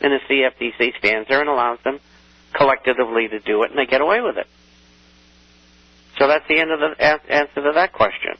And the CFTC stands there and allows them collectively to do it, and they get away with it. So that's the end of the answer to that question.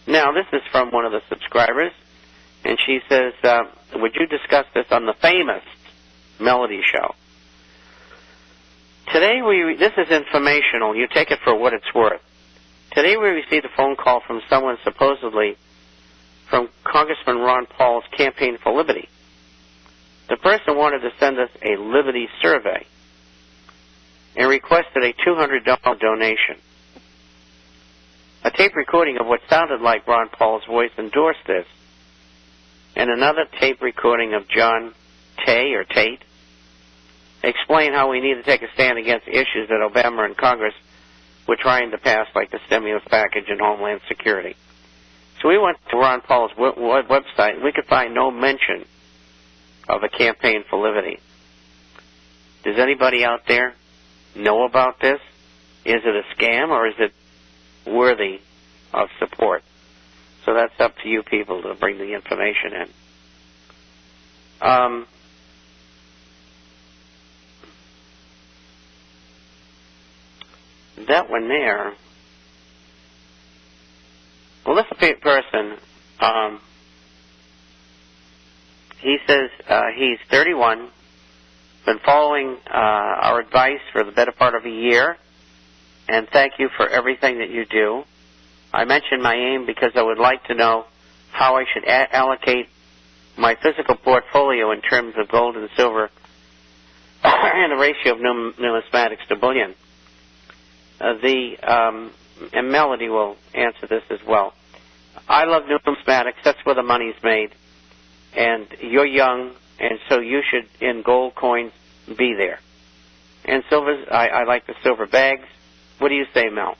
Now, this is from one of the subscribers, and she says, would you discuss this on the famous Melody Show? Today this is informational. You take it for what it's worth. Today we received a phone call from someone supposedly from Congressman Ron Paul's Campaign for Liberty. The person wanted to send us a Liberty survey and requested a $200 donation. A tape recording of what sounded like Ron Paul's voice endorsed this, and another tape recording of John Tate explained how we need to take a stand against issues that Obama and Congress were trying to pass, like the stimulus package and Homeland Security. So we went to Ron Paul's website, and we could find no mention of a Campaign for Liberty. Does anybody out there know about this? Is it a scam, or is it worthy of support? So that's up to you people to bring the information in. That one there. Well, this person, he says he's 31, been following our advice for the better part of a year, and thank you for everything that you do. I mentioned my aim because I would like to know how I should allocate my physical portfolio in terms of gold and silver and the ratio of numismatics to bullion. And Melody will answer this as well. I love numismatics. That's where the money's made. And you're young, and so you should, in gold coins, be there. And silvers, I like the silver bags. What do you say, Mel?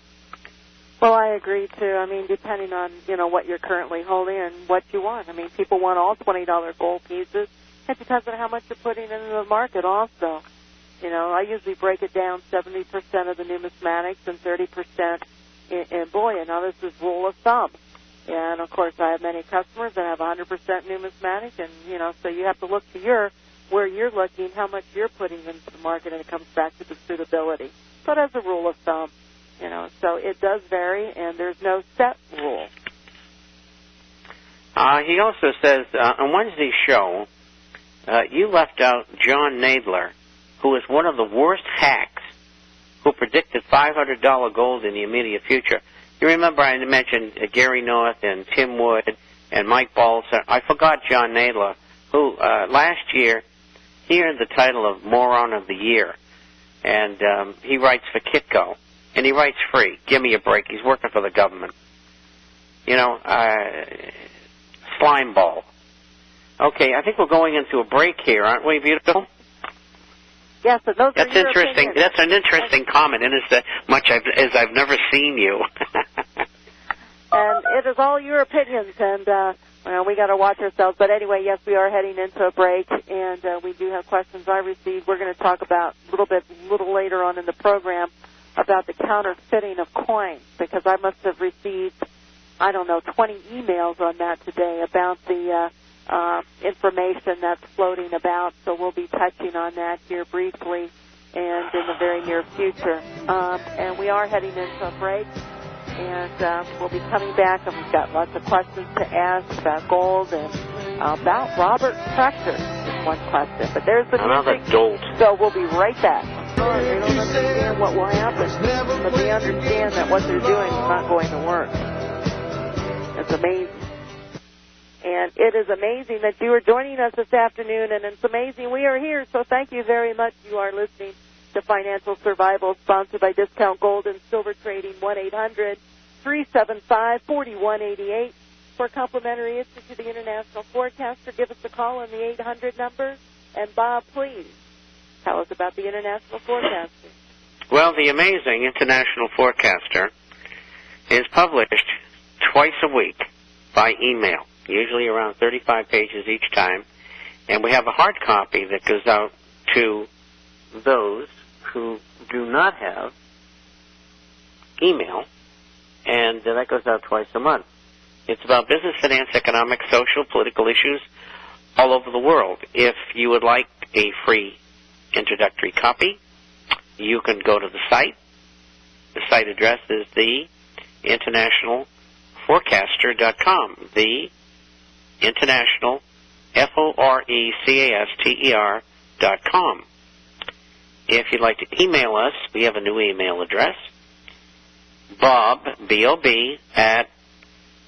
Well, I agree, too. I mean, depending on, what you're currently holding and what you want. I mean, people want all $20 gold pieces. It depends on how much you're putting into the market also. I usually break it down 70% of the numismatics and 30% in bullion. Now, this is rule of thumb. And, of course, I have many customers that have 100% numismatic, and, so you have to look to where you're looking, how much you're putting into the market, and it comes back to the suitability. But as a rule of thumb, so it does vary, and there's no set rule. He also says, on Wednesday's show, you left out John Nadler, who is one of the worst hacks who predicted $500 gold in the immediate future. You remember I mentioned Gary North and Tim Wood and Mike Balzer. I forgot John Nadler, who last year he earned the title of Moron of the Year. And he writes for Kitco. And he writes free. Give me a break. He's working for the government. Slime ball. Okay, I think we're going into a break here, aren't we, beautiful? Yes, and those That's are your interesting. opinions. That's an interesting comment, and as much as I've never seen you. And it is all your opinions, and we got to watch ourselves. But anyway, yes, we are heading into a break, and we do have questions I received. We're going to talk about a little later on in the program about the counterfeiting of coins, because I must have received, 20 emails on that today about the information that's floating about. So we'll be touching on that here briefly and in the very near future. And we are heading into a break, and we'll be coming back, and we've got lots of questions to ask about gold and about Robert Proctor is one question. But there's the music. Dolt. So we'll be right back. They don't understand what will happen, but they understand that what they're doing is not going to work. It's amazing. And it is amazing that you are joining us this afternoon, and it's amazing we are here, so thank you very much. You are listening to Financial Survival, sponsored by Discount Gold and Silver Trading, 1-800-375-4188. For a complimentary issue to the International Forecaster, give us a call on the 800 number. And Bob, please, tell us about the International Forecaster. Well, the amazing International Forecaster is published twice a week by email, usually around 35 pages each time. And we have a hard copy that goes out to those who do not have email, and that goes out twice a month. It's about business, finance, economic, social, political issues all over the world. If you would like a free introductory copy, you can go to the site. The site address is the internationalforecaster.com. The international, FORECASTER.com. If you'd like to email us, we have a new email address. Bob, B-O-B, at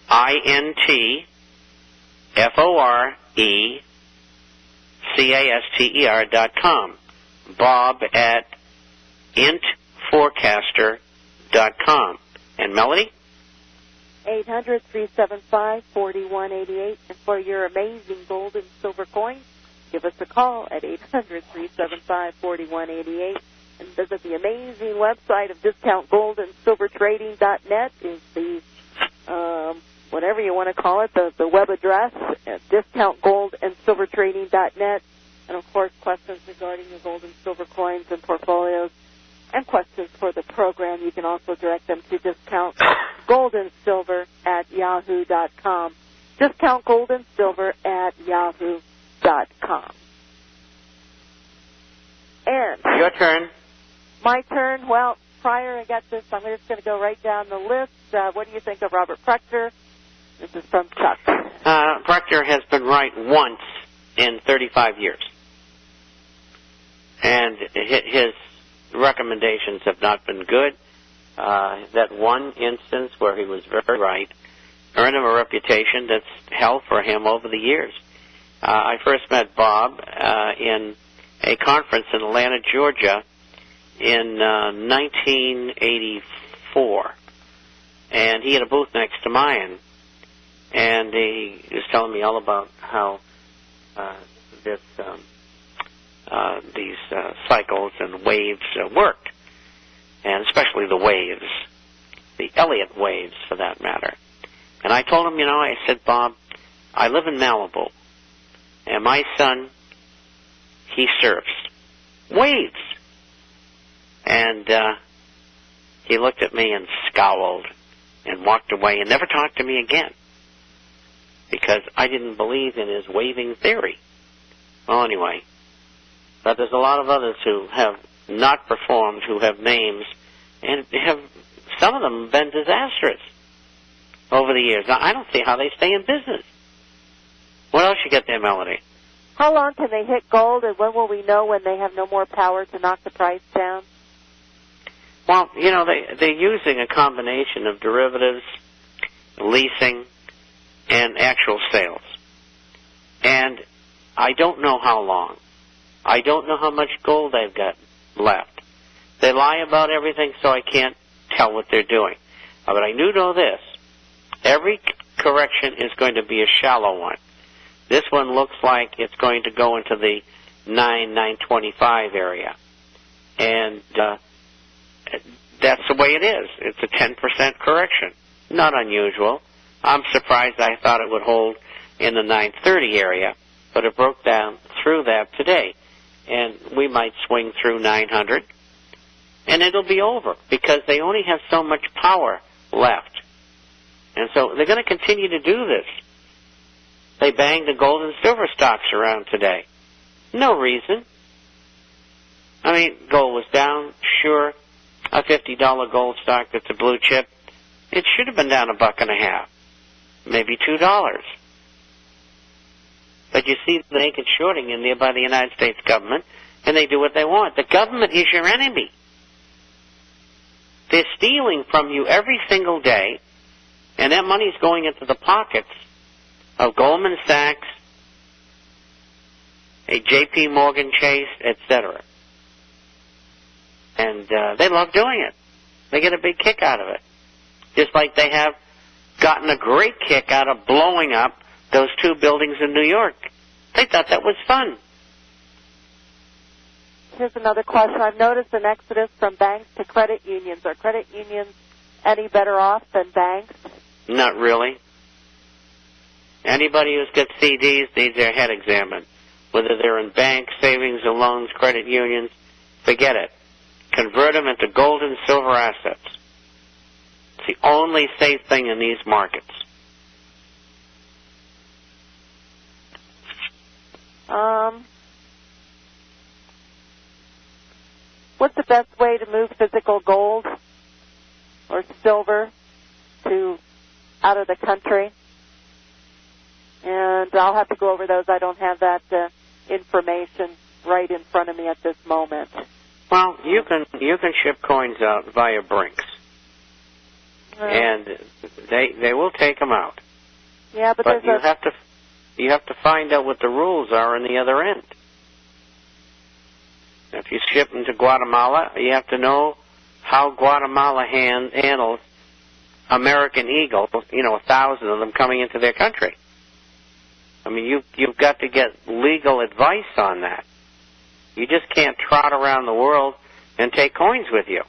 INTFORECASTER.com. Bob at intforecaster.com. And Melody? 800-375-4188. And for your amazing gold and silver coins, give us a call at 800-375-4188. And visit the amazing website of discountgoldandsilvertrading.net is the, whatever you want to call it, the web address at discountgoldandsilvertrading.net. And, of course, questions regarding your gold and silver coins and portfolios and questions for the program, you can also direct them to discountgoldandsilver@yahoo.com. Discountgoldandsilver@yahoo.com. And your turn. My turn. Well, prior I got this, I'm just going to go right down the list. What do you think of Robert Proctor? This is from Chuck. Proctor has been right once in 35 years. And his recommendations have not been good. That one instance where he was very right earned him a reputation that's held for him over the years. I first met Bob in a conference in Atlanta, Georgia in 1984. And he had a booth next to mine. And he was telling me all about how these cycles and waves worked, and especially the waves, the Elliott waves for that matter. And I told him, I said, Bob, I live in Malibu, and my son, he surfs waves. And he looked at me and scowled and walked away and never talked to me again because I didn't believe in his waving theory. Well, anyway, but there's a lot of others who have not performed, who have names, and some of them have been disastrous over the years. Now, I don't see how they stay in business. What else you get there, Melody? How long can they hit gold, and when will we know when they have no more power to knock the price down? Well, they're using a combination of derivatives, leasing, and actual sales. And I don't know how long. I don't know how much gold they've got left. They lie about everything, so I can't tell what they're doing. But I do know this. Every correction is going to be a shallow one. This one looks like it's going to go into the 925 area. And that's the way it is. It's a 10% correction. Not unusual. I'm surprised. I thought it would hold in the 930 area, but it broke down through that today. And we might swing through 900, and it'll be over because they only have so much power left. And so they're going to continue to do this. They banged the gold and silver stocks around today. No reason. I mean, gold was down, sure. A $50 gold stock that's a blue chip, it should have been down $1.50, maybe $2. But you see the naked shorting in there by the United States government, and they do what they want. The government is your enemy. They're stealing from you every single day, and that money's going into the pockets of Goldman Sachs, a J.P. Morgan Chase, etc. And they love doing it. They get a big kick out of it. Just like they have gotten a great kick out of blowing up those 2 buildings in New York. They thought that was fun. Here's another question. I've noticed an exodus from banks to credit unions. Are credit unions any better off than banks? Not really. Anybody who's got CDs needs their head examined. Whether they're in banks, savings or loans, credit unions, forget it. Convert them into gold and silver assets. It's the only safe thing in these markets. What's the best way to move physical gold or silver out of the country? And I'll have to go over those. I don't have that information right in front of me at this moment. Well, you can ship coins out via Brinks, and they will take them out. Yeah, but you have to find out what the rules are on the other end. If you ship them to Guatemala, you have to know how Guatemala handles American Eagle, 1,000 of them coming into their country. I mean, you've got to get legal advice on that. You just can't trot around the world and take coins with you.